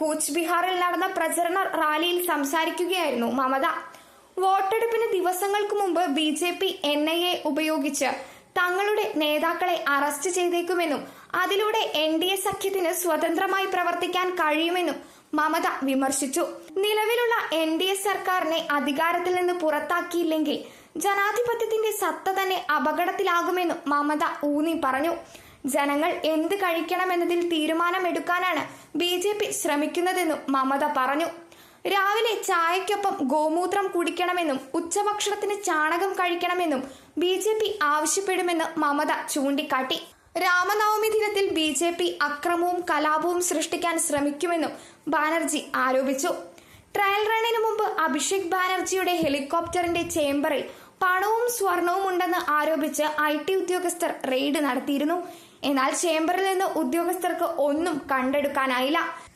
കൂച്ച് ബിഹാറിൽ നടന്ന പ്രചരണ റാലിയിൽ സംസാരിക്കുകയായിരുന്നു മമത. വോട്ടെടുപ്പിന് ദിവസങ്ങൾക്ക് മുമ്പ് BJP NIA ഉപയോഗിച്ച് തങ്ങളുടെ നേതാക്കളെ അറസ്റ്റ് ചെയ്തേക്കുമെന്നും അതിലൂടെ NDA സഖ്യത്തിന് സ്വതന്ത്രമായി പ്രവർത്തിക്കാൻ കഴിയുമെന്നും മമത വിമർശിച്ചു. നിലവിലുള്ള NDA സർക്കാരിനെ അധികാരത്തിൽ നിന്ന് പുറത്താക്കിയില്ലെങ്കിൽ ജനാധിപത്യത്തിന്റെ സത്ത തന്നെ അപകടത്തിലാകുമെന്നും മമത ഊന്നി പറഞ്ഞു. ജനങ്ങൾ എന്ത് കഴിക്കണമെന്നതിൽ തീരുമാനമെടുക്കാനാണ് BJP ശ്രമിക്കുന്നതെന്നും മമത പറഞ്ഞു. രാവിലെ ചായക്കൊപ്പം ഗോമൂത്രം കുടിക്കണമെന്നും ഉച്ചഭക്ഷണത്തിന് ചാണകം കഴിക്കണമെന്നും BJP ആവശ്യപ്പെടുമെന്ന് മമത ചൂണ്ടിക്കാട്ടി. രാമനവമി ദിനത്തിൽ BJP അക്രമവും കലാപവും സൃഷ്ടിക്കാൻ ശ്രമിക്കുമെന്നും ബാനർജി ആരോപിച്ചു. ട്രയൽ റണ്ണിന് മുമ്പ് അഭിഷേക് ബാനർജിയുടെ ഹെലികോപ്റ്ററിന്റെ ചേംബറിൽ പണവും സ്വർണവും ഉണ്ടെന്ന് ആരോപിച്ച് IT ഉദ്യോഗസ്ഥർ റെയ്ഡ് നടത്തിയിരുന്നു. എന്നാൽ ചേംബറിൽ നിന്ന് ഉദ്യോഗസ്ഥർക്ക് ഒന്നും കണ്ടെടുക്കാനായില്ല.